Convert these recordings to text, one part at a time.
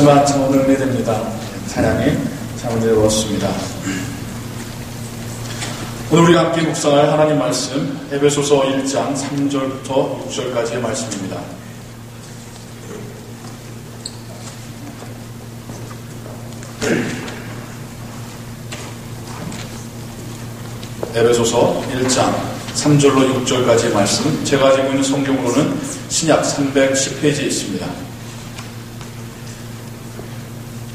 말씀만 참 은혜 됩니다. 찬양이 참 은혜 되었습니다. 오늘 우리가 함께 묵상할 하나님 말씀 에베소서 1장 3절부터 6절까지의 말씀입니다. 에베소서 1장 3절로 6절까지의 말씀, 제가 가지고 있는 성경으로는 신약 310페이지에 있습니다.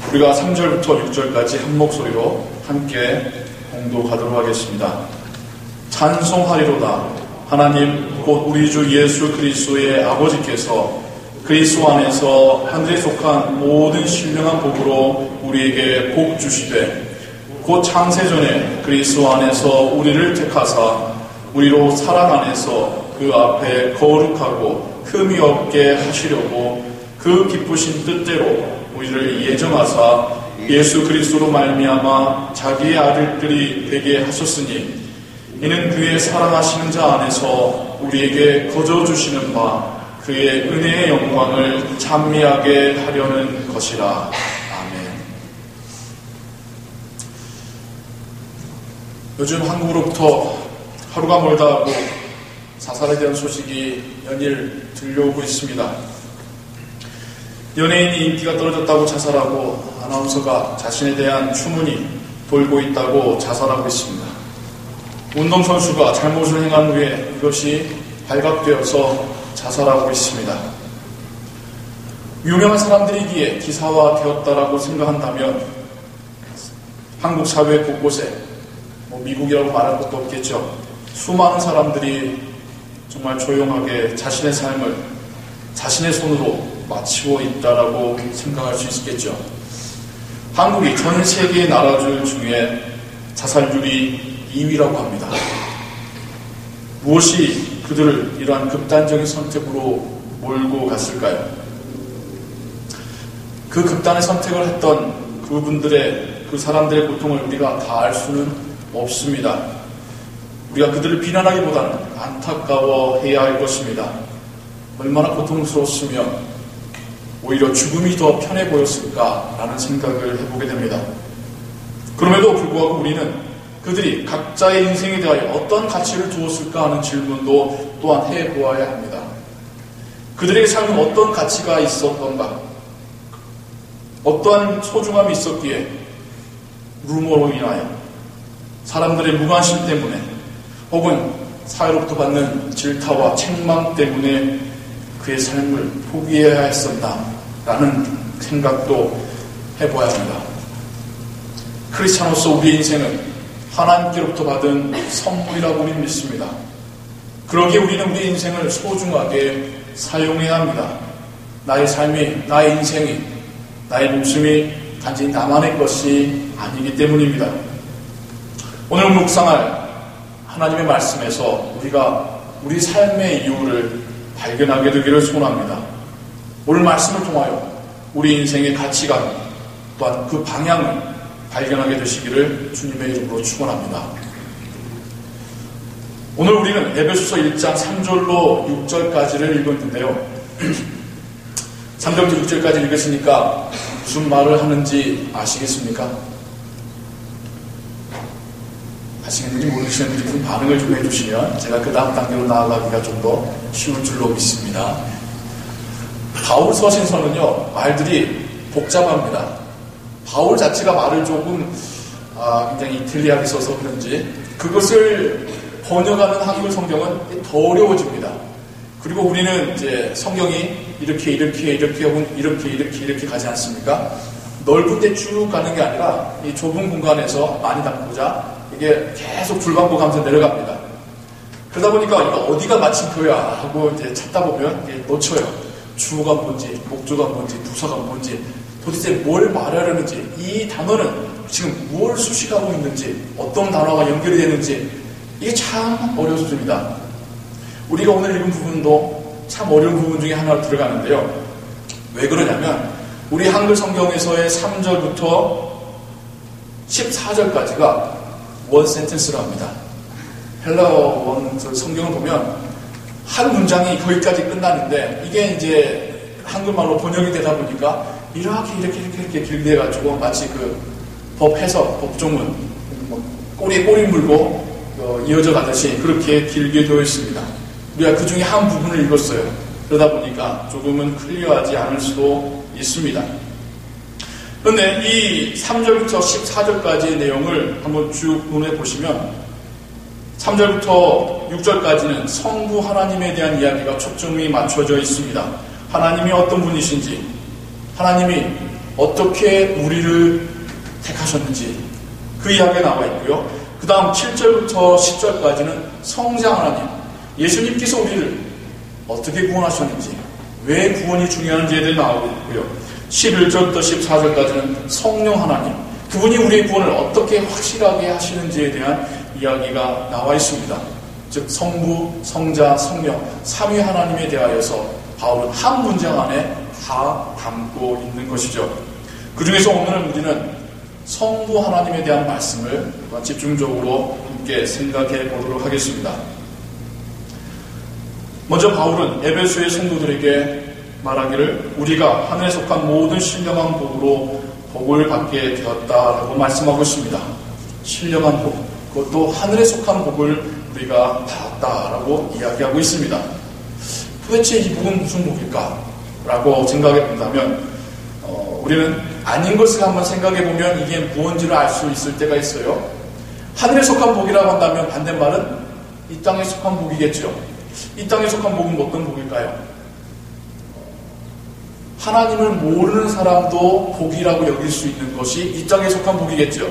우리가 3절부터 6절까지 한 목소리로 함께 공독하도록 하겠습니다. 찬송하리로다. 하나님 곧 우리 주 예수 그리스도의 아버지께서 그리스도 안에서 하늘에 속한 모든 신령한 복으로 우리에게 복 주시되 곧 창세전에 그리스도 안에서 우리를 택하사 우리로 사랑 안에서 그 앞에 거룩하고 흠이 없게 하시려고 그 기쁘신 뜻대로 우리를 예정하사 예수 그리스도로 말미암아 자기의 아들들이 되게 하셨으니 이는 그의 사랑하시는 자 안에서 우리에게 거저주시는 바 그의 은혜의 영광을 찬미하게 하려는 것이라. 아멘. 요즘 한국으로부터 하루가 멀다 하고 자살에 대한 소식이 연일 들려오고 있습니다. 연예인이 인기가 떨어졌다고 자살하고 아나운서가 자신에 대한 추문이 돌고 있다고 자살하고 있습니다. 운동선수가 잘못을 행한 후에 이것이 발각되어서 자살하고 있습니다. 유명한 사람들이기에 기사화되었다라고 생각한다면 한국 사회 곳곳에 미국이라고 말할 것도 없겠죠. 수많은 사람들이 정말 조용하게 자신의 삶을 자신의 손으로 마치고 있다라고 생각할 수 있겠죠. 한국이 전 세계 나라들 중에 자살률이 2위라고 합니다. 무엇이 그들을 이러한 극단적인 선택으로 몰고 갔을까요? 그 극단의 선택을 했던 그분들의, 그 사람들의 고통을 우리가 다 알 수는 없습니다. 우리가 그들을 비난하기보다는 안타까워해야 할 것입니다. 얼마나 고통스러웠으면 오히려 죽음이 더 편해 보였을까라는 생각을 해보게 됩니다. 그럼에도 불구하고 우리는 그들이 각자의 인생에 대하여 어떤 가치를 두었을까 하는 질문도 또한 해보아야 합니다. 그들의 삶은 어떤 가치가 있었던가, 어떠한 소중함이 있었기에 루머로 인하여 사람들의 무관심 때문에 혹은 사회로부터 받는 질타와 책망 때문에 그의 삶을 포기해야 했었나라는 생각도 해봐야 합니다. 크리스찬으로서 우리의 인생은 하나님께로부터 받은 선물이라고 우리는 믿습니다. 그러기에 우리는 우리의 인생을 소중하게 사용해야 합니다. 나의 삶이, 나의 인생이, 나의 목숨이 단지 나만의 것이 아니기 때문입니다. 오늘 묵상할 하나님의 말씀에서 우리가 우리 삶의 이유를 발견하게 되기를 소원합니다. 오늘 말씀을 통하여 우리 인생의 가치관 또한 그 방향을 발견하게 되시기를 주님의 이름으로 축원합니다. 오늘 우리는 에베소서 1장 3절로 6절까지를 읽었는데요. 3절부터 6절까지 읽으시니까 무슨 말을 하는지 아시겠습니까? 아시겠는지 모르시는 분들이 반응을 좀 해주시면 제가 그 다음 단계로 나아가기가 좀 더 쉬울 줄로 믿습니다. 바울 서신서는요, 말들이 복잡합니다. 바울 자체가 말을 조금 굉장히 이탈리아하게 써서 그런지 그것을 번역하는 한글 성경은 더 어려워집니다. 그리고 우리는 이제 성경이 이렇게 혹은 이렇게 가지 않습니까? 넓은 데 쭉 가는 게 아니라 이 좁은 공간에서 많이 담고자 이게 계속 줄반복하면서 내려갑니다. 그러다 보니까 이거 어디가 마침표야 하고 이제 찾다 보면 이게 놓쳐요. 주어가 뭔지, 목조가 뭔지, 부사가 뭔지, 도대체 뭘 말하려는지, 이 단어는 지금 뭘 수식하고 있는지, 어떤 단어가 연결이 되는지, 이게 참 어려워집니다. 우리가 오늘 읽은 부분도 참 어려운 부분 중에 하나로 들어가는데요. 왜 그러냐면 우리 한글 성경에서의 3절부터 14절까지가 원 센텐스로 합니다. 헬라어 원 성경을 보면 한 문장이 거기까지 끝나는데 이게 이제 한글말로 번역이 되다 보니까 이렇게 길게 해가지고 마치 그 법 해석, 법조문, 꼬리에 꼬리 물고 이어져 가듯이 그렇게 길게 되어 있습니다. 우리가 그 중에 한 부분을 읽었어요. 그러다 보니까 조금은 클리어하지 않을 수도 있습니다. 그런데 이 3절부터 14절까지의 내용을 한번 쭉 논해 보시면 3절부터 6절까지는 성부 하나님에 대한 이야기가 초점이 맞춰져 있습니다. 하나님이 어떤 분이신지, 하나님이 어떻게 우리를 택하셨는지 그 이야기가 나와 있고요. 그 다음 7절부터 10절까지는 성자 하나님, 예수님께서 우리를 어떻게 구원하셨는지, 왜 구원이 중요한지에 대해 나오고 있고요. 11절부터 14절까지는 성령 하나님, 그분이 우리의 구원을 어떻게 확실하게 하시는지에 대한 이야기가 나와 있습니다. 즉 성부, 성자, 성령, 삼위 하나님에 대하여서 바울은 한 문장 안에 다 담고 있는 것이죠. 그 중에서 오늘은 우리는 성부 하나님에 대한 말씀을 집중적으로 함께 생각해 보도록 하겠습니다. 먼저 바울은 에베소의 성도들에게 말하기를 우리가 하늘에 속한 모든 신령한 복으로 복을 받게 되었다라고 말씀하고 있습니다. 신령한 복, 그것도 하늘에 속한 복을 우리가 받았다라고 이야기하고 있습니다. 도대체 이 복은 무슨 복일까? 라고 생각해 본다면 우리는 아닌 것을 한번 생각해 보면 이게 무엇인지를 알 수 있을 때가 있어요. 하늘에 속한 복이라고 한다면 반대말은 이 땅에 속한 복이겠죠. 이 땅에 속한 복은 어떤 복일까요? 하나님을 모르는 사람도 복이라고 여길 수 있는 것이 이 땅에 속한 복이겠죠.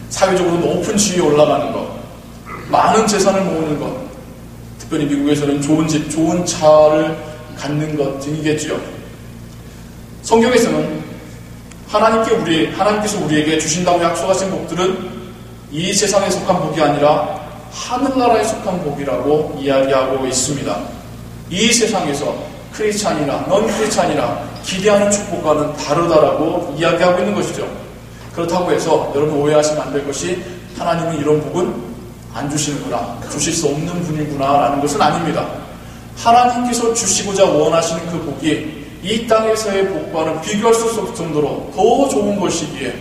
사회적으로 높은 지위에 올라가는 것, 많은 재산을 모으는 것, 특별히 미국에서는 좋은 집, 좋은 차를 갖는 것 등이겠죠. 성경에서는 하나님께서 우리에게 주신다고 약속하신 복들은 이 세상에 속한 복이 아니라 하늘나라에 속한 복이라고 이야기하고 있습니다. 이 세상에서 크리스찬이나 넌 크리스찬이나 기대하는 축복과는 다르다라고 이야기하고 있는 것이죠. 그렇다고 해서 여러분 오해하시면 안 될 것이 하나님은 이런 복은 안 주시는구나, 주실 수 없는 분이구나 라는 것은 아닙니다. 하나님께서 주시고자 원하시는 그 복이 이 땅에서의 복과는 비교할 수 없을 정도로 더 좋은 것이기에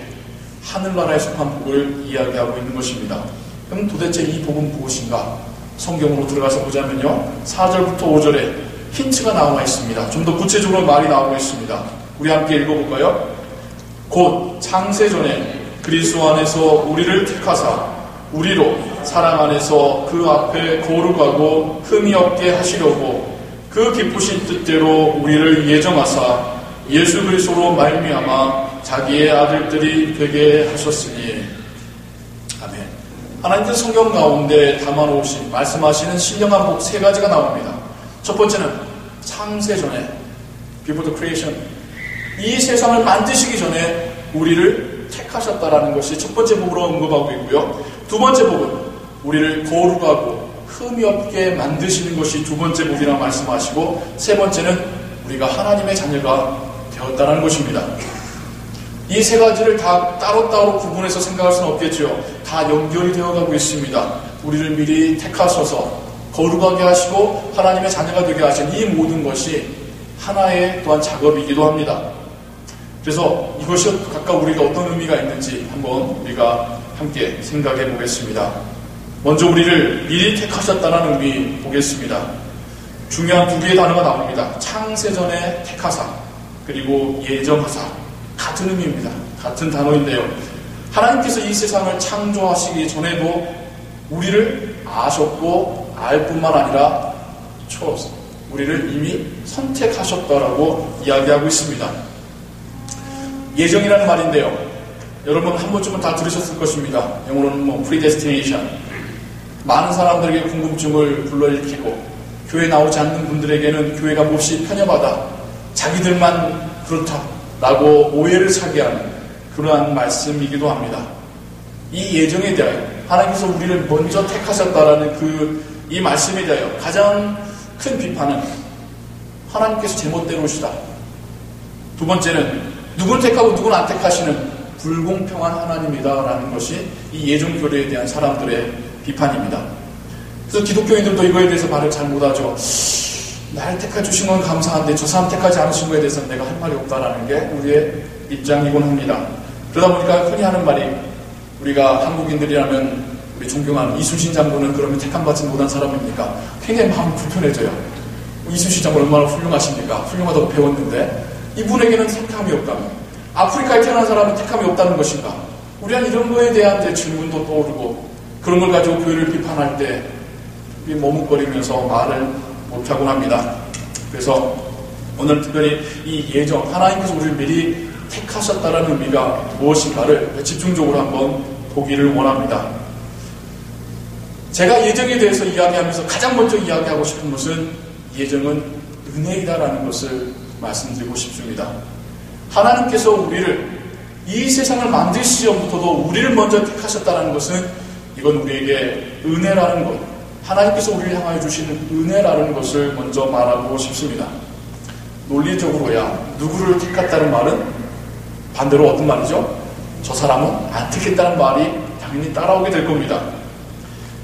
하늘나라에 속한 복을 이야기하고 있는 것입니다. 그럼 도대체 이 복은 무엇인가? 성경으로 들어가서 보자면요, 4절부터 5절에 힌트가 나와 있습니다. 좀 더 구체적으로 말이 나오고 있습니다. 우리 함께 읽어볼까요? 곧 창세전에 그리스도 안에서 우리를 택하사 우리로 사랑 안에서 그 앞에 거룩하고 흠이 없게 하시려고 그 기쁘신 뜻대로 우리를 예정하사 예수 그리스도로 말미암아 자기의 아들들이 되게 하셨으니. 아멘. 하나님께서 성경 가운데 담아놓으신 말씀하시는 신령한 복 세 가지가 나옵니다. 첫 번째는 창세전에, before the creation, 이 세상을 만드시기 전에 우리를 택하셨다라는 것이 첫 번째 복으로 언급하고 있고요. 두 번째 복은 우리를 거룩하고 흠이 없게 만드시는 것이 두 번째 복이라고 말씀하시고, 세 번째는 우리가 하나님의 자녀가 되었다는 것입니다. 이 세 가지를 다 따로따로 구분해서 생각할 수는 없겠죠. 다 연결이 되어가고 있습니다. 우리를 미리 택하셔서 거룩하게 하시고 하나님의 자녀가 되게 하신 이 모든 것이 하나의 또한 작업이기도 합니다. 그래서 이것이 각각 우리가 어떤 의미가 있는지 한번 우리가 함께 생각해 보겠습니다. 먼저 우리를 미리 택하셨다는 의미 보겠습니다. 중요한 두 개의 단어가 나옵니다. 창세전에 택하사, 그리고 예정하사. 같은 의미입니다. 같은 단어인데요. 하나님께서 이 세상을 창조하시기 전에도 우리를 아셨고 알 뿐만 아니라 우리를 이미 선택하셨다라고 이야기하고 있습니다. 예정이라는 말인데요. 여러분 한 번쯤은 다 들으셨을 것입니다. 영어로는 predestination. 많은 사람들에게 궁금증을 불러일으키고 교회 나오지 않는 분들에게는 교회가 몹시 편협하다, 자기들만 그렇다라고 오해를 사게 하는 그러한 말씀이기도 합니다. 이 예정에 대하여 하나님께서 우리를 먼저 택하셨다라는 이 말씀에 대하여 가장 큰 비판은 하나님께서 제멋대로시다. 두 번째는 누구는 택하고 누구는 안 택하시는 불공평한 하나님이다라는 것이 이 예정교회에 대한 사람들의 비판입니다. 그래서 기독교인들도 이거에 대해서 말을 잘 못하죠. 날 택해주신 건 감사한데 저 사람 택하지 않으신 거에 대해서는 내가 할 말이 없다라는 게 우리의 입장이곤 합니다. 그러다 보니까 흔히 하는 말이, 우리가 한국인들이라면 우리 존경하는 이순신 장군은 그러면 택함받지 못한 사람입니까? 굉장히 마음이 불편해져요. 이순신 장군 얼마나 훌륭하십니까? 훌륭하다고 배웠는데 이분에게는 택함이 없다면, 아프리카에 태어난 사람은 택함이 없다는 것인가? 우리는 이런 거에 대한 질문도 떠오르고, 그런 걸 가지고 교회를 비판할 때 머뭇거리면서 말을 못하곤 합니다. 그래서 오늘 특별히 이 예정, 하나님께서 우리를 미리 택하셨다는 의미가 무엇인가를 집중적으로 한번 보기를 원합니다. 제가 예정에 대해서 이야기하면서 가장 먼저 이야기하고 싶은 것은, 예정은 은혜이다라는 것을 말씀드리고 싶습니다. 하나님께서 우리를, 이 세상을 만드시기 전부터도 우리를 먼저 택하셨다는 것은, 이건 우리에게 은혜라는 것, 하나님께서 우리를 향하여 주시는 은혜라는 것을 먼저 말하고 싶습니다. 논리적으로야 누구를 택했다는 말은 반대로 어떤 말이죠? 저 사람은 안 택했다는 말이 당연히 따라오게 될 겁니다.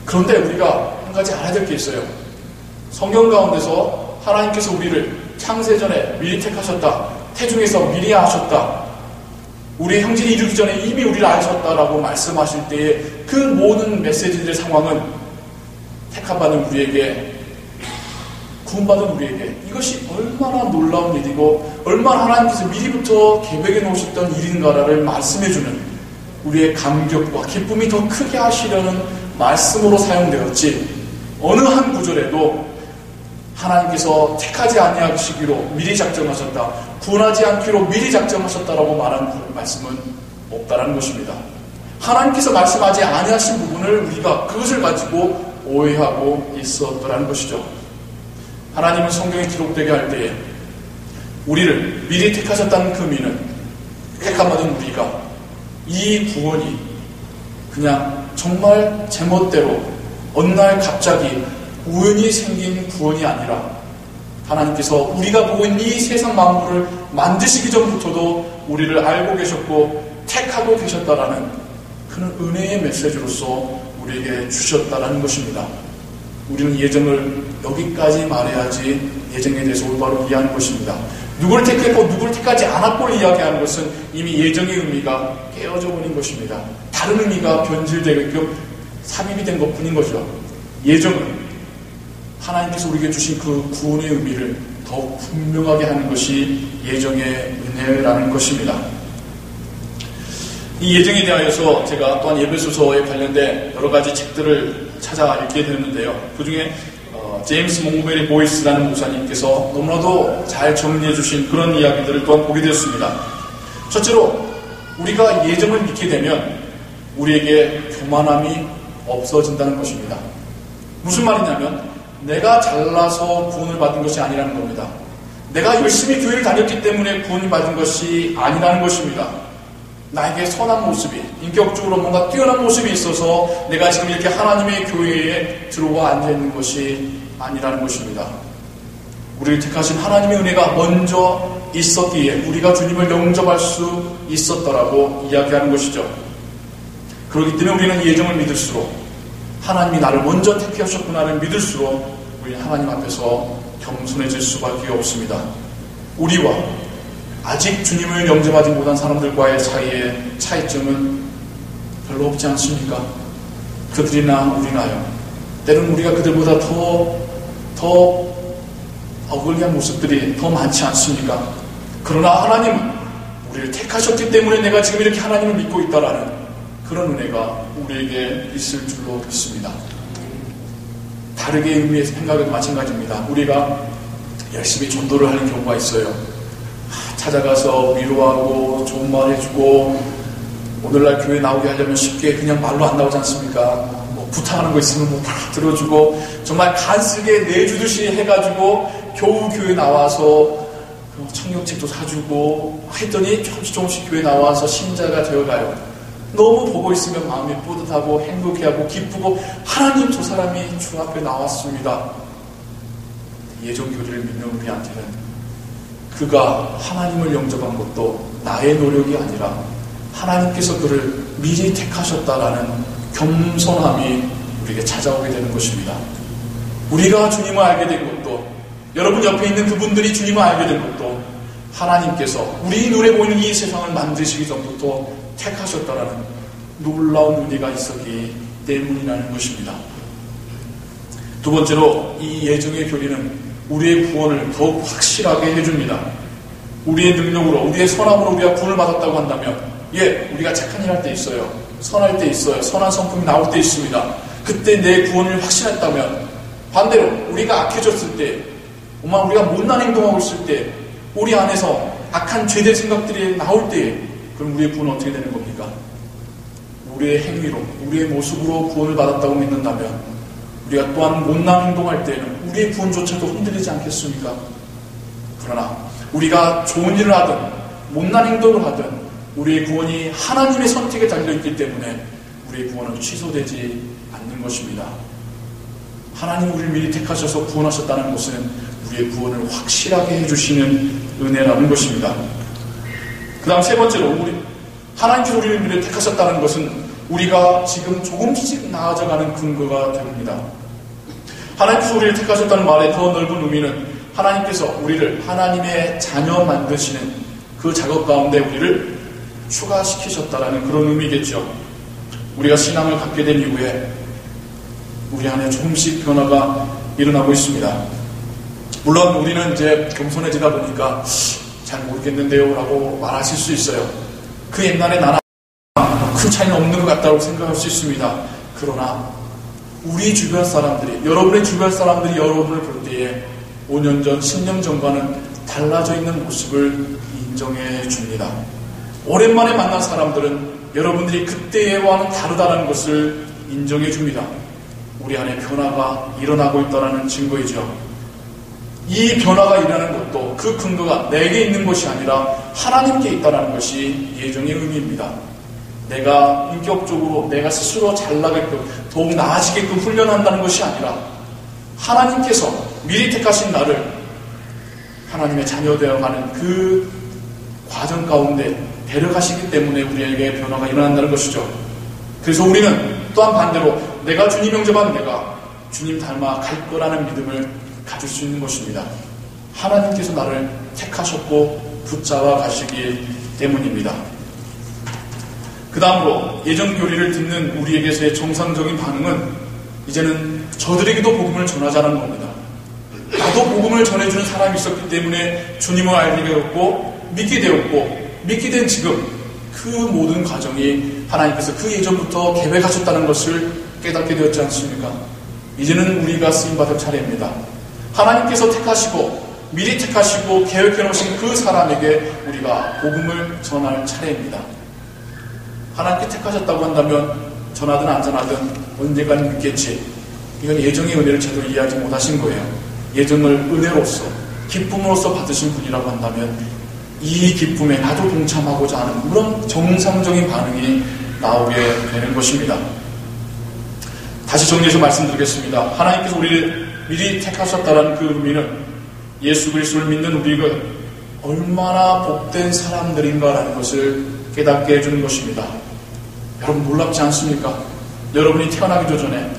그런데 우리가 한 가지 알아야 될 게 있어요. 성경 가운데서 하나님께서 우리를 창세전에 미리 택하셨다, 태중에서 미리 하셨다, 우리의 형질이 이르기 전에 이미 우리를 아셨다라고 말씀하실 때에 그 모든 메시지들의 상황은 택함받은 우리에게, 구원받은 우리에게 이것이 얼마나 놀라운 일이고 얼마나 하나님께서 미리부터 계획해 놓으셨던 일인가를 말씀해주는, 우리의 감격과 기쁨이 더 크게 하시려는 말씀으로 사용되었지, 어느 한 구절에도 하나님께서 택하지 아니하시기로 미리 작정하셨다, 구원하지 않기로 미리 작정하셨다라고 말하는 말씀은 없다라는 것입니다. 하나님께서 말씀하지 아니하신 부분을 우리가 그것을 가지고 오해하고 있었더라는 것이죠. 하나님은 성경에 기록되게 할 때에 우리를 미리 택하셨다는 그 의미는, 택함받은 우리가 이 구원이 그냥 정말 제멋대로 어느 날 갑자기 우연히 생긴 구원이 아니라, 하나님께서 우리가 보고 있는 이 세상 만물을 만드시기 전부터도 우리를 알고 계셨고 택하고 계셨다라는 그런 은혜의 메시지로서 우리에게 주셨다라는 것입니다. 우리는 예정을 여기까지 말해야지 예정에 대해서 올바로 이해하는 것입니다. 누구를 택했고 누구를 택하지 않았고를 이야기하는 것은 이미 예정의 의미가 깨어져 버린 것입니다. 다른 의미가 변질되게끔 삽입이 된 것뿐인 거죠. 예정은 하나님께서 우리에게 주신 그 구원의 의미를 더욱 분명하게 하는 것이 예정의 은혜라는 것입니다. 이 예정에 대하여서 제가 또한 에베소서에 관련된 여러 가지 책들을 찾아 읽게 되었는데요. 그 중에 제임스 몽베리 보이스라는 목사님께서 너무나도 잘 정리해 주신 그런 이야기들을 또한 보게 되었습니다. 첫째로, 우리가 예정을 믿게 되면 우리에게 교만함이 없어진다는 것입니다. 무슨 말이냐면, 내가 잘나서 구원을 받은 것이 아니라는 겁니다. 내가 열심히 교회를 다녔기 때문에 구원을 받은 것이 아니라는 것입니다. 나에게 선한 모습이, 인격적으로 뭔가 뛰어난 모습이 있어서 내가 지금 이렇게 하나님의 교회에 들어와 앉아있는 것이 아니라는 것입니다. 우리를 택하신 하나님의 은혜가 먼저 있었기에 우리가 주님을 영접할 수 있었더라고 이야기하는 것이죠. 그렇기 때문에 우리는 예정을 믿을수록, 하나님이 나를 먼저 택하셨구나를 믿을수록 우리는 하나님 앞에서 겸손해질 수밖에 없습니다. 우리와 아직 주님을 영접하지 못한 사람들과의 사이의 차이점은 별로 없지 않습니까? 그들이나 우리나요. 때로는 우리가 그들보다 더 어글리한 모습들이 더 많지 않습니까? 그러나 하나님은 우리를 택하셨기 때문에 내가 지금 이렇게 하나님을 믿고 있다라는 그런 은혜가 우리에게 있을 줄로 믿습니다. 다르게 의미에서 생각해도 마찬가지입니다. 우리가 열심히 전도를 하는 경우가 있어요. 찾아가서 위로하고 좋은 말 해주고, 오늘날 교회 나오게 하려면 쉽게 그냥 말로 안 나오지 않습니까? 뭐 부탁하는 거 있으면 뭐 다 들어주고, 정말 간쓰게 내주듯이 해가지고 겨우 교회 나와서 청력책도 사주고 했더니 조금씩 교회 나와서 신자가 되어가요. 너무 보고 있으면 마음이 뿌듯하고 행복해하고 기쁘고, 하나님, 저 사람이 주 앞에 나왔습니다. 예정교리를 믿는 우리한테는 그가 하나님을 영접한 것도 나의 노력이 아니라 하나님께서 그를 미리 택하셨다라는 겸손함이 우리에게 찾아오게 되는 것입니다. 우리가 주님을 알게 된 것도 여러분 옆에 있는 그분들이 주님을 알게 된 것도 하나님께서 우리 눈에 보이는 이 세상을 만드시기 전부터 택하셨다라는 놀라운 은혜가 있었기 때문이라는 것입니다. 두 번째로 이 예정의 교리는 우리의 구원을 더욱 확실하게 해줍니다. 우리의 능력으로, 우리의 선함으로 우리가 구원을 받았다고 한다면, 우리가 착한 일 할 때 있어요. 선할 때 있어요. 선한 성품이 나올 때 있습니다. 그때 내 구원을 확신했다면, 반대로 우리가 악해졌을 때, 정말 우리가 못난 행동하고 있을 때, 우리 안에서 악한 죄된 생각들이 나올 때, 그럼 우리의 구원은 어떻게 되는 겁니까? 우리의 행위로, 우리의 모습으로 구원을 받았다고 믿는다면, 우리가 또한 못난 행동할 때는 우리의 구원조차도 흔들리지 않겠습니까? 그러나 우리가 좋은 일을 하든 못난 행동을 하든 우리의 구원이 하나님의 선택에 달려있기 때문에 우리의 구원은 취소되지 않는 것입니다. 하나님 우리를 미리 택하셔서 구원하셨다는 것은 우리의 구원을 확실하게 해주시는 은혜라는 것입니다. 그 다음 세 번째로 하나님께서 우리를 미리 택하셨다는 것은 우리가 지금 조금씩 나아져가는 근거가 됩니다. 하나님께서 우리를 택하셨다는 말의 더 넓은 의미는 하나님께서 우리를 하나님의 자녀 만드시는 그 작업 가운데 우리를 추가시키셨다라는 그런 의미겠죠. 우리가 신앙을 갖게 된 이후에 우리 안에 조금씩 변화가 일어나고 있습니다. 물론 우리는 이제 겸손해지다 보니까 잘 모르겠는데요 라고 말하실 수 있어요. 그 옛날에 나는 큰 차이는 없는 것 같다고 생각할 수 있습니다. 그러나 우리 주변 사람들이, 여러분의 주변 사람들이 여러분을 볼 때에 5년 전, 10년 전과는 달라져 있는 모습을 인정해 줍니다. 오랜만에 만난 사람들은 여러분들이 그때와는 다르다는 것을 인정해 줍니다. 우리 안에 변화가 일어나고 있다는 증거이죠. 이 변화가 일어나는 것도 그 근거가 내게 있는 것이 아니라 하나님께 있다는 것이 예정의 의미입니다. 내가 인격적으로 내가 스스로 잘나게끔 더욱 나아지게끔 훈련한다는 것이 아니라 하나님께서 미리 택하신 나를 하나님의 자녀 되어가는 그 과정 가운데 데려가시기 때문에 우리에게 변화가 일어난다는 것이죠. 그래서 우리는 또한 반대로 내가 주님 영접한 내가 주님 닮아 갈 거라는 믿음을 가질 수 있는 것입니다. 하나님께서 나를 택하셨고 붙잡아 가시기 때문입니다. 그 다음으로 예정 교리를 듣는 우리에게서의 정상적인 반응은 이제는 저들에게도 복음을 전하자는 겁니다. 나도 복음을 전해주는 사람이 있었기 때문에 주님을 알게 되었고 믿게 되었고 믿게 된 지금 그 모든 과정이 하나님께서 그 예전부터 계획하셨다는 것을 깨닫게 되었지 않습니까? 이제는 우리가 쓰임받을 차례입니다. 하나님께서 택하시고 미리 택하시고 계획해 놓으신 그 사람에게 우리가 복음을 전할 차례입니다. 하나님께 택하셨다고 한다면 전하든 안 전하든 언젠가는 믿겠지. 이건 예정의 은혜를 제대로 이해하지 못하신 거예요. 예정을 은혜로서 기쁨으로써 받으신 분이라고 한다면 이 기쁨에 나도 동참하고자 하는 그런 정상적인 반응이 나오게 되는 것입니다. 다시 정리해서 말씀드리겠습니다. 하나님께서 우리를 미리 택하셨다는 그 의미는 예수 그리스도를 믿는 우리가 얼마나 복된 사람들인가라는 것을 깨닫게 해주는 것입니다. 여러분 놀랍지 않습니까? 여러분이 태어나기도 전에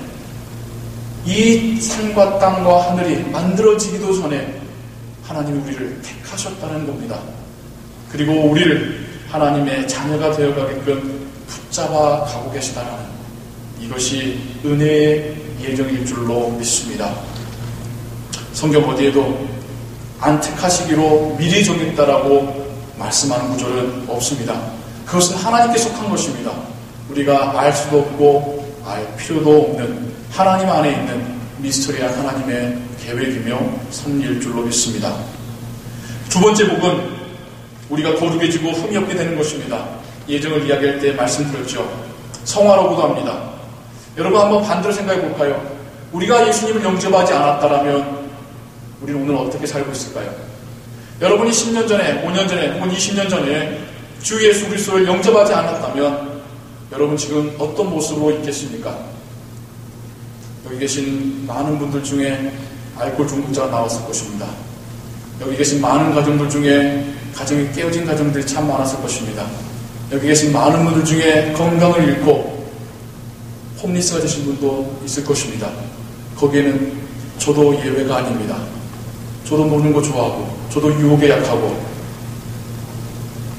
이 산과 땅과 하늘이 만들어지기도 전에 하나님이 우리를 택하셨다는 겁니다. 그리고 우리를 하나님의 자녀가 되어가게끔 붙잡아 가고 계시다는 이것이 은혜의 예정일 줄로 믿습니다. 성경 어디에도 안 택하시기로 미리 정했다라고 말씀하는 구절은 없습니다. 그것은 하나님께 속한 것입니다. 우리가 알 수도 없고 알 필요도 없는 하나님 안에 있는 미스터리한 하나님의 계획이며 섭리일 줄로 믿습니다. 두 번째 복은 우리가 거룩해지고 흠이 없게 되는 것입니다. 예정을 이야기할 때 말씀드렸죠. 성화라고도 합니다. 여러분 한번 반대로 생각해 볼까요? 우리가 예수님을 영접하지 않았다면 우리는 오늘 어떻게 살고 있을까요? 여러분이 10년 전에, 5년 전에, 혹은 20년 전에 주 예수 그리스도를 영접하지 않았다면 여러분 지금 어떤 모습으로 있겠습니까? 여기 계신 많은 분들 중에 알코올 중독자가 나왔을 것입니다. 여기 계신 많은 가정들 중에 가정이 깨어진 가정들이 참 많았을 것입니다. 여기 계신 많은 분들 중에 건강을 잃고 홈리스가 되신 분도 있을 것입니다. 거기에는 저도 예외가 아닙니다. 저도 노는 거 좋아하고 저도 유혹에 약하고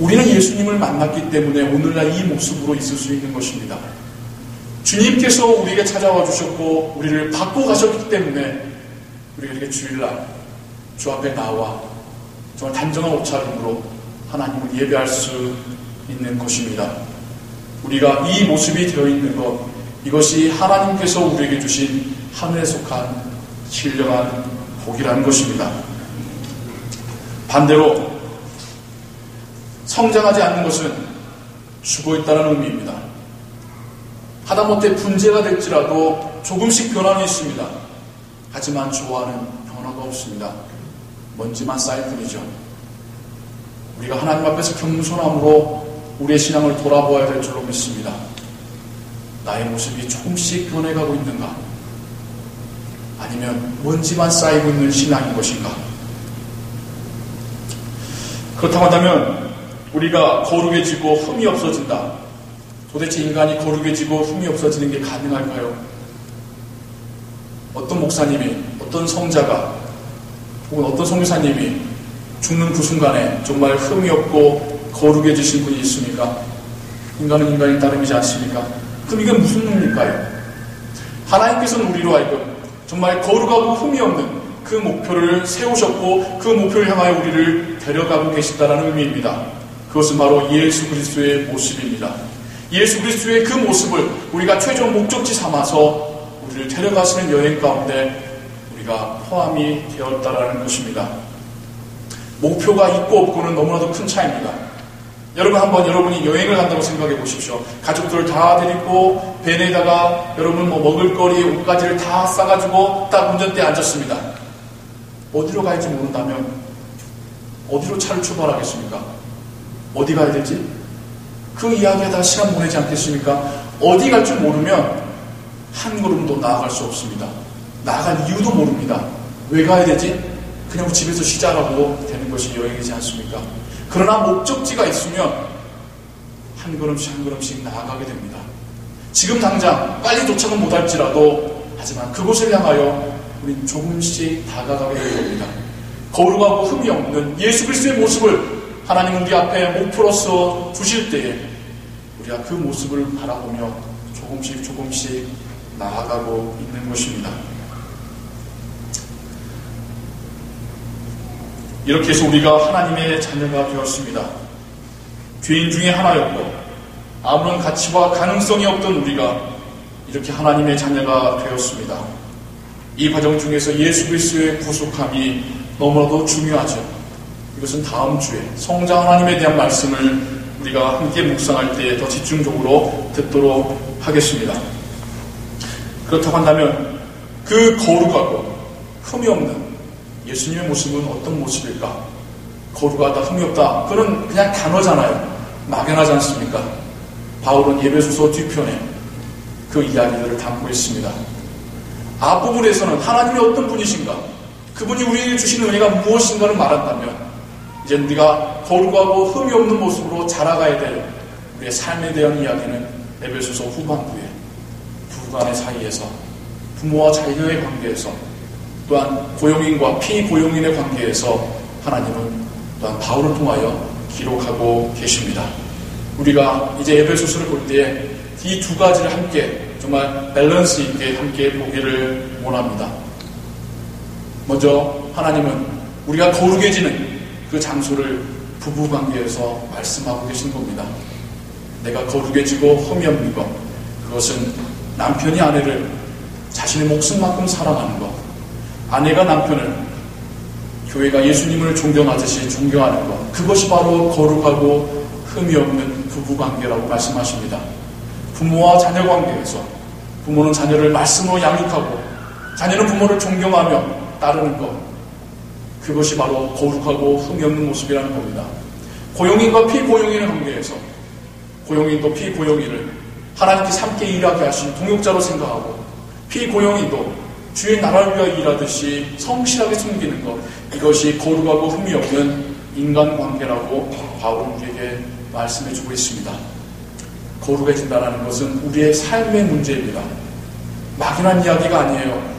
우리는 예수님을 만났기 때문에 오늘날 이 모습으로 있을 수 있는 것입니다. 주님께서 우리에게 찾아와 주셨고 우리를 받고 가셨기 때문에 우리가 이렇게 주일날 주 앞에 나와 정말 단정한 옷차림으로 하나님을 예배할 수 있는 것입니다. 우리가 이 모습이 되어 있는 것, 이것이 하나님께서 우리에게 주신 하늘에 속한 신령한 복이라는 것입니다. 반대로 성장하지 않는 것은 죽어있다는 의미입니다. 하다못해 분재가 될지라도 조금씩 변화는 있습니다. 하지만 좋아하는 변화가 없습니다. 먼지만 쌓일 뿐이죠. 우리가 하나님 앞에서 겸손함으로 우리의 신앙을 돌아보아야 될 줄로 믿습니다. 나의 모습이 조금씩 변해가고 있는가? 아니면 먼지만 쌓이고 있는 신앙인 것인가? 그렇다고 한다면 우리가 거룩해지고 흠이 없어진다. 도대체 인간이 거룩해지고 흠이 없어지는 게 가능할까요? 어떤 목사님이, 어떤 성자가, 혹은 어떤 선교사님이 죽는 그 순간에 정말 흠이 없고 거룩해지신 분이 있습니까? 인간은 인간이 따름이지 않습니까? 그럼 이게 무슨 의미일까요? 하나님께서는 우리로 하여금 정말 거룩하고 흠이 없는 그 목표를 세우셨고 그 목표를 향하여 우리를 데려가고 계신다는 의미입니다. 그것은 바로 예수 그리스도의 모습입니다. 예수 그리스도의 그 모습을 우리가 최종 목적지 삼아서 우리를 데려가시는 여행 가운데 우리가 포함이 되었다라는 것입니다. 목표가 있고 없고는 너무나도 큰 차이입니다. 여러분 한번 여러분이 여행을 간다고 생각해 보십시오. 가족들을 다 데리고 밴에다가 여러분 먹을거리, 옷가지를 다 싸가지고 딱 운전대에 앉았습니다. 어디로 갈지 모른다면 어디로 차를 출발하겠습니까? 어디 가야 되지? 그 이야기에다 시간 보내지 않겠습니까? 어디 갈 줄 모르면 한 걸음도 나아갈 수 없습니다. 나아갈 이유도 모릅니다. 왜 가야 되지? 그냥 집에서 쉬자라고 되는 것이 여행이지 않습니까? 그러나 목적지가 있으면 한 걸음씩 한 걸음씩 나아가게 됩니다. 지금 당장 빨리 도착은 못할지라도 하지만 그곳을 향하여 우린 조금씩 다가가게 될 겁니다. 거룩하고 흠이 없는 예수 그리스도의 모습을 하나님 우리 앞에 목표로서 주실 때에 우리가 그 모습을 바라보며 조금씩 나아가고 있는 것입니다. 이렇게 해서 우리가 하나님의 자녀가 되었습니다. 죄인 중에 하나였고 아무런 가치와 가능성이 없던 우리가 이렇게 하나님의 자녀가 되었습니다. 이 과정 중에서 예수 그리스도의 구속함이 너무나도 중요하죠. 이것은 다음 주에 성자 하나님에 대한 말씀을 우리가 함께 묵상할 때 더 집중적으로 듣도록 하겠습니다. 그렇다고 한다면 그 거룩하고 흠이 없는 예수님의 모습은 어떤 모습일까? 거룩하다, 흠이 없다. 그건 그냥 단어잖아요. 막연하지 않습니까? 바울은 에베소서 뒤편에 그 이야기들을 담고 있습니다. 앞부분에서는 하나님이 어떤 분이신가? 그분이 우리에게 주시는 은혜가 무엇인가를 말한다면 이제 우리가 거룩하고 흠이 없는 모습으로 자라가야 될 우리의 삶에 대한 이야기는 에베소서 후반부에 부부간의 사이에서 부모와 자녀의 관계에서 또한 고용인과 피고용인의 관계에서 하나님은 또한 바울을 통하여 기록하고 계십니다. 우리가 이제 에베소서를 볼 때에 이 두 가지를 함께 정말 밸런스 있게 함께 보기를 원합니다. 먼저 하나님은 우리가 거룩해지는 그 장소를 부부관계에서 말씀하고 계신 겁니다. 내가 거룩해지고 흠이 없는 것, 그것은 남편이 아내를 자신의 목숨만큼 사랑하는 것, 아내가 남편을 교회가 예수님을 존경하듯이 존경하는 것, 그것이 바로 거룩하고 흠이 없는 부부관계라고 말씀하십니다. 부모와 자녀 관계에서 부모는 자녀를 말씀으로 양육하고 자녀는 부모를 존경하며 따르는 것, 그것이 바로 거룩하고 흠이 없는 모습이라는 겁니다. 고용인과 피고용인의 관계에서 고용인도 피고용인을 하나님께서 함께 일하게 하신 동역자로 생각하고 피고용인도 주의 나라를 위하여 일하듯이 성실하게 섬기는 것, 이것이 거룩하고 흠이 없는 인간관계라고 바울은 우리에게 말씀해주고 있습니다. 거룩해진다는 것은 우리의 삶의 문제입니다. 막연한 이야기가 아니에요.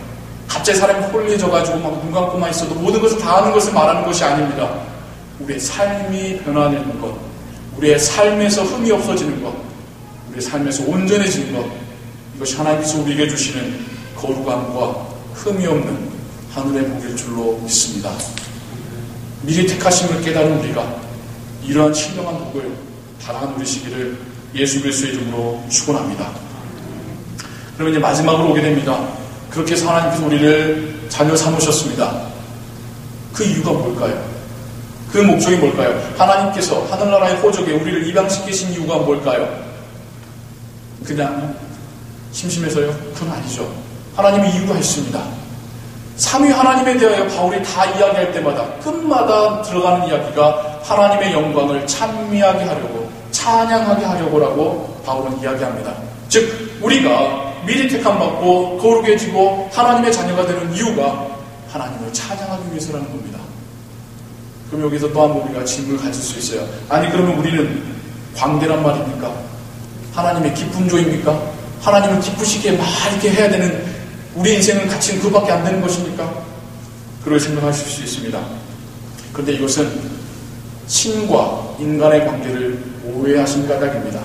갑자기 사람이 홀리져가지고 막 눈 감고만 있어도 모든 것을 다 하는 것을 말하는 것이 아닙니다. 우리의 삶이 변화되는 것, 우리의 삶에서 흠이 없어지는 것, 우리의 삶에서 온전해지는 것, 이것이 하나님께서 우리에게 주시는 거룩함과 흠이 없는 하늘의 복일 줄로 믿습니다. 미리 택하심을 깨달은 우리가 이러한 신령한 복을 다 누리시기를 예수 그리스도의 이름으로 축원합니다. 그러면 이제 마지막으로 오게 됩니다. 그렇게 해서 하나님께서 우리를 자녀 삼으셨습니다. 그 이유가 뭘까요? 그 목적이 뭘까요? 하나님께서 하늘나라의 호적에 우리를 입양시키신 이유가 뭘까요? 그냥 심심해서요? 그건 아니죠. 하나님의 이유가 있습니다. 삼위 하나님에 대하여 바울이 다 이야기할 때마다 끝마다 들어가는 이야기가 하나님의 영광을 찬미하게 하려고, 찬양하게 하려고라고 바울은 이야기합니다. 즉 우리가 미리 택함받고 거룩해지고 하나님의 자녀가 되는 이유가 하나님을 찬양하기 위해서라는 겁니다. 그럼 여기서 또 한 번 우리가 질문을 가질 수 있어요. 아니 그러면 우리는 광대란 말입니까? 하나님의 기쁨조입니까? 하나님을 기쁘시게 막 이렇게 해야 되는 우리 인생은 가치는 그밖에 안 되는 것입니까? 그렇게 생각하실 수 있습니다. 그런데 이것은 신과 인간의 관계를 오해하신 까닭입니다.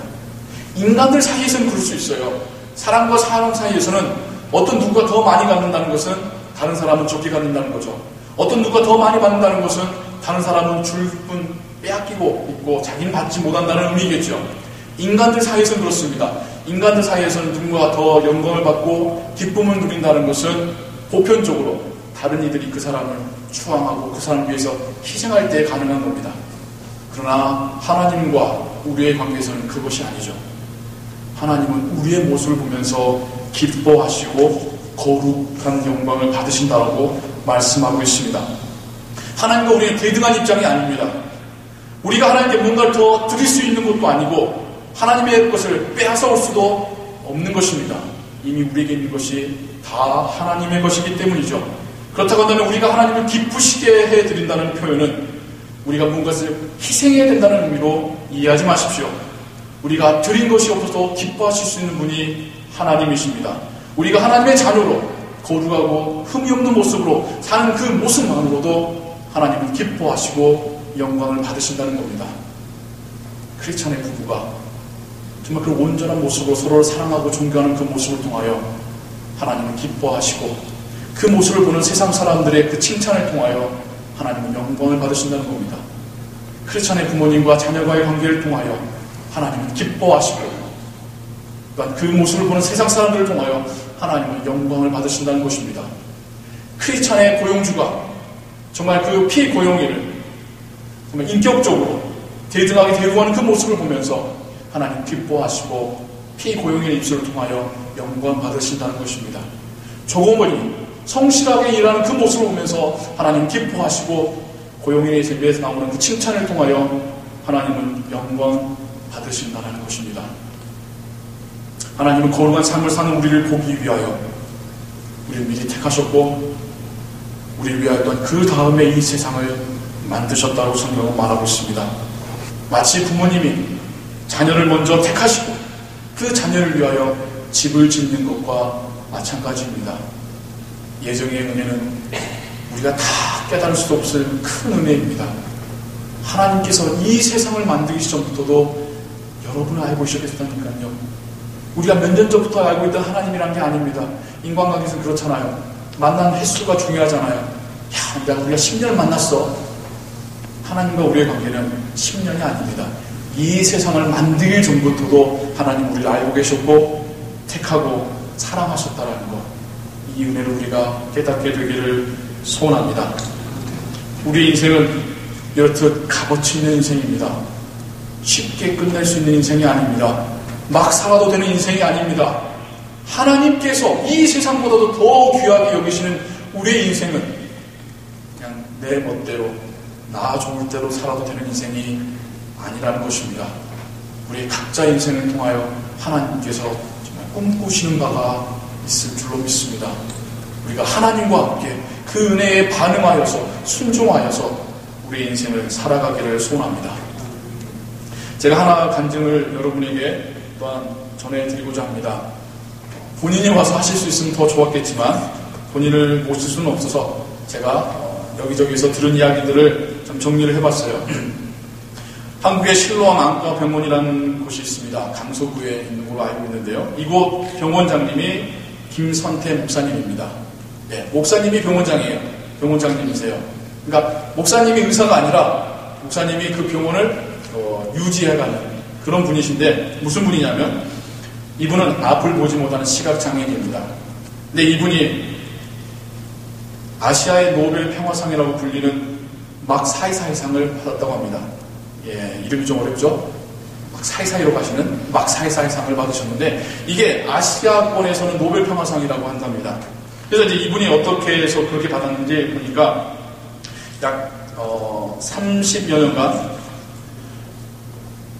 인간들 사이에서는 그럴 수 있어요. 사람과 사람 사이에서는 어떤 누구가 더 많이 갖는다는 것은 다른 사람은 적게 갖는다는 거죠. 어떤 누구가 더 많이 받는다는 것은 다른 사람은 줄 뿐 빼앗기고 있고 자기는 받지 못한다는 의미겠죠. 인간들 사이에서는 그렇습니다. 인간들 사이에서는 누군가가 더 영광을 받고 기쁨을 누린다는 것은 보편적으로 다른 이들이 그 사람을 추앙하고 그 사람을 위해서 희생할 때 가능한 겁니다. 그러나 하나님과 우리의 관계에서는 그것이 아니죠. 하나님은 우리의 모습을 보면서 기뻐하시고 거룩한 영광을 받으신다고 말씀하고 있습니다. 하나님과 우리는 대등한 입장이 아닙니다. 우리가 하나님께 뭔가를 더 드릴 수 있는 것도 아니고 하나님의 것을 빼앗아올 수도 없는 것입니다. 이미 우리에게 있는 것이 다 하나님의 것이기 때문이죠. 그렇다고 한다면 우리가 하나님을 기쁘시게 해드린다는 표현은 우리가 무엇을 희생해야 된다는 의미로 이해하지 마십시오. 우리가 드린 것이 없어서 기뻐하실 수 있는 분이 하나님이십니다. 우리가 하나님의 자녀로 거룩하고 흠이 없는 모습으로 사는 그 모습만으로도 하나님은 기뻐하시고 영광을 받으신다는 겁니다. 크리스찬의 부부가 정말 그 온전한 모습으로 서로를 사랑하고 존경하는 그 모습을 통하여 하나님은 기뻐하시고 그 모습을 보는 세상 사람들의 그 칭찬을 통하여 하나님은 영광을 받으신다는 겁니다. 크리스찬의 부모님과 자녀와의 관계를 통하여 하나님은 기뻐하시고 또한 그 모습을 보는 세상 사람들을 통하여 하나님은 영광을 받으신다는 것입니다. 크리스찬의 고용주가 정말 그 피고용인을 정말 인격적으로 대등하게 대우하는 그 모습을 보면서 하나님 기뻐하시고 피고용인의 입술을 통하여 영광 받으신다는 것입니다. 조공원이 성실하게 일하는 그 모습을 보면서 하나님 기뻐하시고 고용인의 입에서 나오는 그 칭찬을 통하여 하나님은 영광 받으신다는 것입니다. 하나님은 거룩한 삶을 사는 우리를 보기 위하여 우리를 미리 택하셨고 우리를 위하여 또한 그 다음에 이 세상을 만드셨다고 성경은 말하고 있습니다. 마치 부모님이 자녀를 먼저 택하시고 그 자녀를 위하여 집을 짓는 것과 마찬가지입니다. 예정의 은혜는 우리가 다 깨달을 수 없을 큰 은혜입니다. 하나님께서 이 세상을 만들기 전부터도 여러분을 알고 계셨다니까요. 우리가 몇 년 전부터 알고 있던 하나님이란 게 아닙니다. 인간관계에서는 그렇잖아요. 만난 횟수가 중요하잖아요. 야, 우리가 10년을 만났어. 하나님과 우리의 관계는 10년이 아닙니다. 이 세상을 만들기 전부터도 하나님 우리를 알고 계셨고 택하고 사랑하셨다라는 것. 이 은혜를 우리가 깨닫게 되기를 소원합니다. 우리 인생은 이렇듯 값어치 있는 인생입니다. 쉽게 끝낼 수 있는 인생이 아닙니다. 막 살아도 되는 인생이 아닙니다. 하나님께서 이 세상보다도 더 귀하게 여기시는 우리의 인생은 그냥 내 멋대로 나 좋을 대로 살아도 되는 인생이 아니라는 것입니다. 우리 각자의 인생을 통하여 하나님께서 정말 꿈꾸시는 바가 있을 줄로 믿습니다. 우리가 하나님과 함께 그 은혜에 반응하여서 순종하여서 우리의 인생을 살아가기를 소원합니다. 제가 하나 간증을 여러분에게 또한 전해드리고자 합니다. 본인이 와서 하실 수 있으면 더 좋았겠지만 본인을 모실 수는 없어서 제가 여기저기서 들은 이야기들을 좀 정리를 해봤어요. 한국의 실로암 안과병원이라는 곳이 있습니다. 강서구에 있는 걸로 알고 있는데요. 이곳 병원장님이 김선태 목사님입니다. 네, 목사님이 병원장이에요. 병원장님이세요. 그러니까 목사님이 의사가 아니라 목사님이 그 병원을 유지해가는 그런 분이신데, 무슨 분이냐면 이분은 앞을 보지 못하는 시각장애인입니다. 근데 이분이 아시아의 노벨 평화상이라고 불리는 막 사이사이상을 받았다고 합니다. 예, 이름이 좀 어렵죠? 막 사이사이로 가시는 막 사이사이상을 받으셨는데, 이게 아시아권에서는 노벨 평화상이라고 한답니다. 그래서 이제 이분이 어떻게 해서 그렇게 받았는지 보니까 약 30여 년간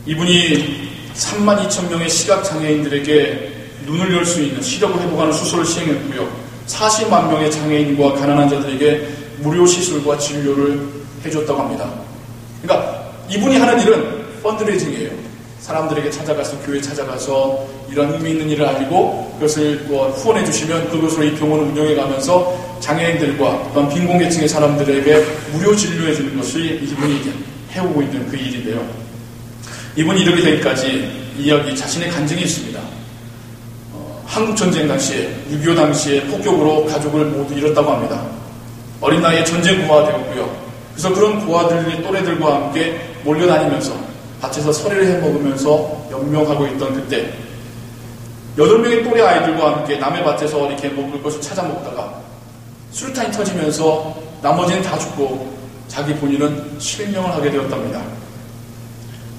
이분이 32,000명의 시각장애인들에게 눈을 열 수 있는 시력을 회복하는 수술을 시행했고요. 40만 명의 장애인과 가난한 자들에게 무료 시술과 진료를 해줬다고 합니다. 그러니까 이분이 하는 일은 펀드레이징이에요. 사람들에게 찾아가서, 교회 찾아가서 이런 의미 있는 일을 알리고 그것을 후원해 주시면 그것으로 이 병원을 운영해 가면서 장애인들과 또한 빈곤계층의 사람들에게 무료 진료해 주는 것이 이분이 해오고 있는 그 일인데요. 이분이 이르게 되기까지 이야기 자신의 간증이 있습니다. 한국전쟁 당시에, 6.25 당시에 폭격으로 가족을 모두 잃었다고 합니다. 어린 나이에 전쟁 고아가 되었고요. 그래서 그런 고아들의 또래들과 함께 몰려다니면서 밭에서 서리를 해먹으면서 연명하고 있던 그때 8명의 또래 아이들과 함께 남의 밭에서 이렇게 먹을 것을 찾아 먹다가 수류탄이 터지면서 나머지는 다 죽고 자기 본인은 실명을 하게 되었답니다.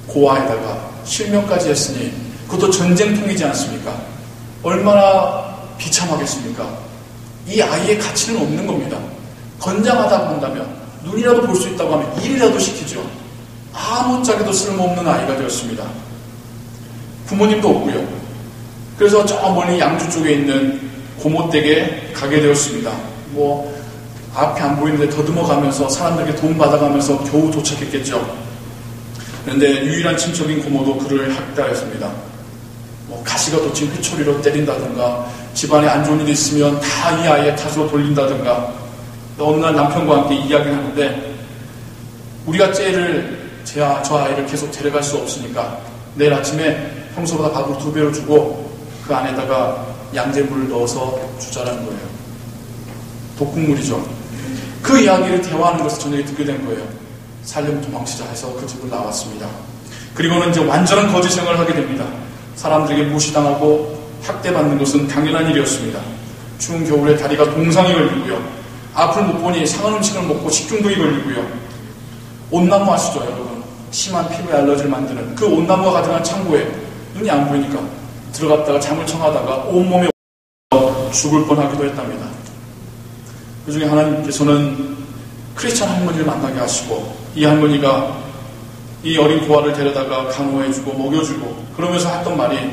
고아에다가 실명까지 했으니 그것도 전쟁통이지 않습니까? 얼마나 비참하겠습니까? 이 아이의 가치는 없는 겁니다. 건장하다고 본다면, 눈이라도 볼 수 있다고 하면 일이라도 시키죠. 아무짝에도 쓸모없는 아이가 되었습니다. 부모님도 없고요. 그래서 저 멀리 양주 쪽에 있는 고모댁에 가게 되었습니다. 앞에 안 보이는데 더듬어 가면서 사람들에게 도움 받아가면서 겨우 도착했겠죠. 그런데 유일한 친척인 고모도 그를 학대하였습니다. 가시가 돋친 회초리로 때린다든가, 집안에 안 좋은 일이 있으면 다 이 아이의 탓으로 돌린다든가. 어느 날 남편과 함께 이야기를 하는데, 우리가 저 아이를 계속 데려갈 수 없으니까 내일 아침에 평소보다 밥을 2배로 주고 그 안에다가 양잿물을 넣어서 주자라는 거예요. 독극물이죠. 그 이야기를 대화하는 것을 저녁에 듣게 된 거예요. 살려면 도망치자 해서 그 집을 나왔습니다. 그리고는 이제 완전한 거지 생활을 하게 됩니다. 사람들에게 무시당하고 학대받는 것은 당연한 일이었습니다. 추운 겨울에 다리가 동상이 걸리고요. 앞을 못 보니 상한 음식을 먹고 식중독이 걸리고요. 온나무 아시죠, 여러분? 심한 피부에 알러지를 만드는 그 온나무가 가득한 창고에 눈이 안 보이니까 들어갔다가 잠을 청하다가 온몸에 죽을 뻔하기도 했답니다. 그 중에 하나님께서는 크리스찬 할머니를 만나게 하시고, 이 할머니가 이 어린 고아를 데려다가 간호해주고 먹여주고 그러면서 했던 말이,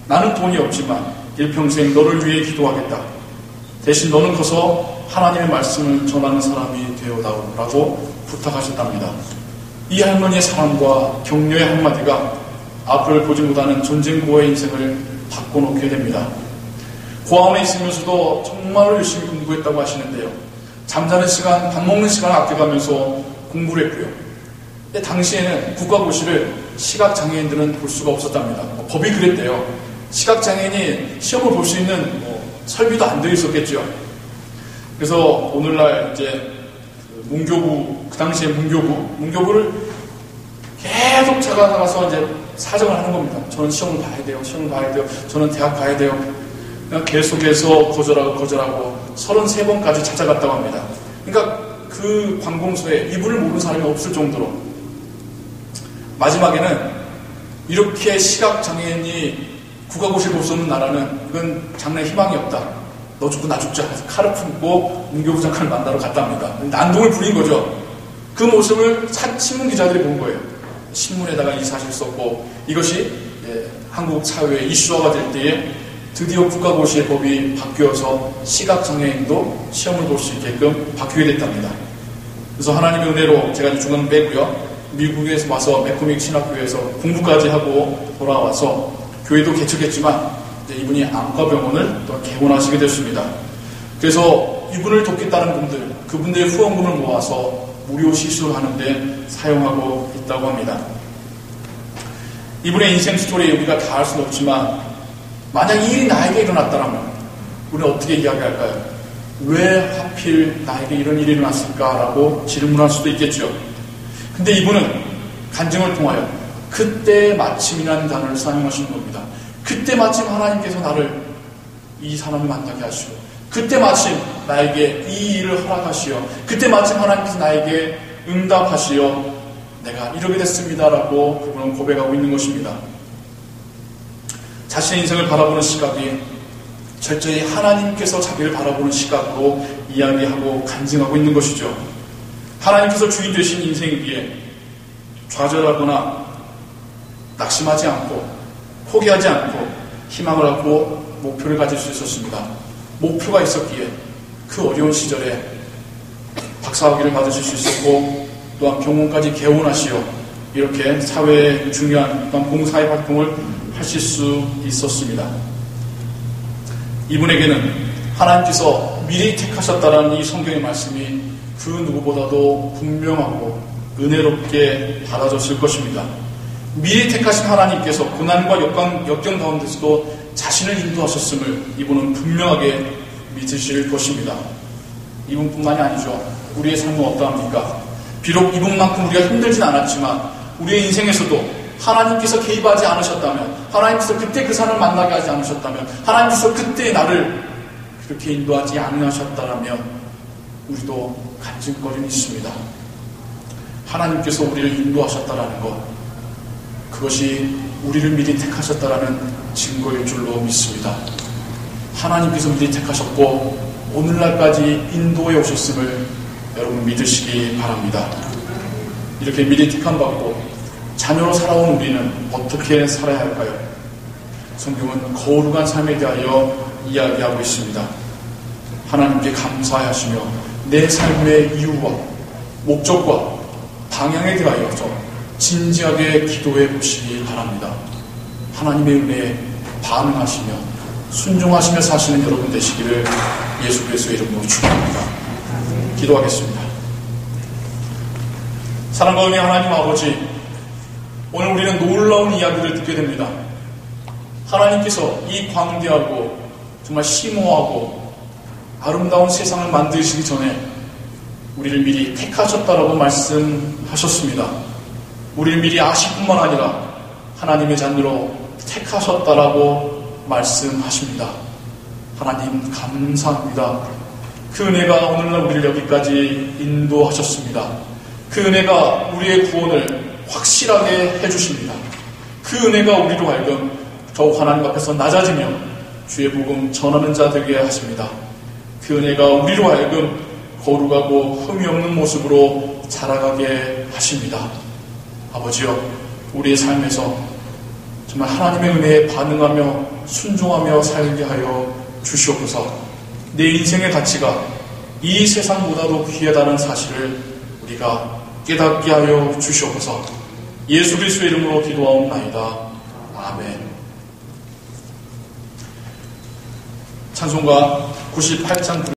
나는 돈이 없지만 일평생 너를 위해 기도하겠다. 대신 너는 커서 하나님의 말씀을 전하는 사람이 되어다오라고 부탁하셨답니다. 이 할머니의 사랑과 격려의 한마디가 앞을 보지 못하는 전쟁 고아의 인생을 바꿔놓게 됩니다. 고아원에 있으면서도 정말로 열심히 공부했다고 하시는데요. 잠자는 시간, 밥 먹는 시간을 아껴가면서 공부를 했고요. 근데 당시에는 국가고시를 시각장애인들은 볼 수가 없었답니다. 법이 그랬대요. 시각장애인이 시험을 볼 수 있는 설비도 안 되어 있었겠죠. 그래서 오늘날 이제 문교부, 그 당시에 문교부를 계속 찾아가서 이제 사정을 하는 겁니다. 저는 시험을 봐야 돼요. 저는 대학 가야 돼요. 계속해서 거절하고 33번까지 찾아갔다고 합니다. 그러니까 그 관공서에 이분을 모르는 사람이 없을 정도로, 마지막에는 이렇게 시각장애인이 국가고시를 볼 수 없는 나라는 이건 장래 희망이 없다. 너 죽고 나 죽자 해서 칼을 품고 문교부 장관을 만나러 갔답니다. 난동을 부린 거죠. 그 모습을 신문 기자들이 본 거예요. 신문에다가 이 사실 썼고, 이것이 한국 사회의 이슈화가 될 때에 드디어 국가고시의 법이 바뀌어서 시각장애인도 시험을 볼 수 있게끔 바뀌게 됐답니다. 그래서 하나님의 은혜로 제가 중간을 빼고요. 미국에서 와서 맥코믹 신학교에서 공부까지 하고 돌아와서 교회도 개척했지만 이제 이분이 안과병원을 또 개원하시게 됐습니다. 그래서 이분을 돕겠다는 분들, 그분들의 후원금을 모아서 무료 시술하는데 사용하고 있다고 합니다. 이분의 인생 스토리에 우리가 다 할 수는 없지만 만약 이 일이 나에게 일어났다면 우리는 어떻게 이야기할까요? 왜 하필 나에게 이런 일이 일어났을까라고 질문할 수도 있겠죠. 근데 이분은 간증을 통하여 그때 마침이라는 단어를 사용하신 겁니다. 그때 마침 하나님께서 나를 이 사람을 만나게 하시고, 그때 마침 나에게 이 일을 허락하시어, 그때 마침 하나님께서 나에게 응답하시어 내가 이렇게 됐습니다라고 그분은 고백하고 있는 것입니다. 자신의 인생을 바라보는 시각이 철저히 하나님께서 자기를 바라보는 시각으로 이야기하고 간증하고 있는 것이죠. 하나님께서 주인 되신 인생 위에 좌절하거나 낙심하지 않고 포기하지 않고 희망을 갖고 목표를 가질 수 있었습니다. 목표가 있었기에 그 어려운 시절에 박사학위를 받으실 수 있었고 또한 병원까지 개원하시어 이렇게 사회에 중요한 봉사의 활동을 하실 수 있었습니다. 이분에게는 하나님께서 미리 택하셨다는 이 성경의 말씀이 그 누구보다도 분명하고 은혜롭게 받아졌을 것입니다. 미리 택하신 하나님께서 고난과 역경 가운데서도 자신을 인도하셨음을 이분은 분명하게 믿으실 것입니다. 이분뿐만이 아니죠. 우리의 삶은 어떠합니까? 비록 이분만큼 우리가 힘들진 않았지만 우리의 인생에서도 하나님께서 개입하지 않으셨다면, 하나님께서 그때 그 사람을 만나게 하지 않으셨다면, 하나님께서 그때 나를 그렇게 인도하지 않으셨다면 우리도 간증거리는 있습니다. 하나님께서 우리를 인도하셨다라는 것, 그것이 우리를 미리 택하셨다라는 증거일 줄로 믿습니다. 하나님께서 미리 택하셨고 오늘날까지 인도해 오셨음을 여러분 믿으시기 바랍니다. 이렇게 미리 택함받고 자녀로 살아온 우리는 어떻게 살아야 할까요? 성경은 거룩한 삶에 대하여 이야기하고 있습니다. 하나님께 감사하시며 내 삶의 이유와 목적과 방향에 대하여 진지하게 기도해 보시기 바랍니다. 하나님의 은혜에 반응하시며 순종하시며 사시는 여러분 되시기를 예수 그리스도의 이름으로 축원합니다. 기도하겠습니다. 사랑과 은혜 하나님 아버지, 오늘 우리는 놀라운 이야기를 듣게 됩니다. 하나님께서 이 광대하고 정말 심오하고 아름다운 세상을 만드시기 전에 우리를 미리 택하셨다라고 말씀하셨습니다. 우리를 미리 아실 뿐만 아니라 하나님의 자녀로 택하셨다라고 말씀하십니다. 하나님 감사합니다. 그 은혜가 오늘날 우리를 여기까지 인도하셨습니다. 그 은혜가 우리의 구원을 확실하게 해주십니다. 그 은혜가 우리로 하여금 더욱 하나님 앞에서 낮아지며 주의 복음 전하는 자 되게 하십니다. 그 은혜가 우리로 하여금 거룩하고 흠이 없는 모습으로 자라가게 하십니다. 아버지여, 우리의 삶에서 정말 하나님의 은혜에 반응하며 순종하며 살게 하여 주시옵소서. 내 인생의 가치가 이 세상보다도 귀하다는 사실을 우리가 깨닫게 하여 주시옵소서. 예수 그리스도의 이름으로 기도하옵나이다. 아멘. 찬송가 98장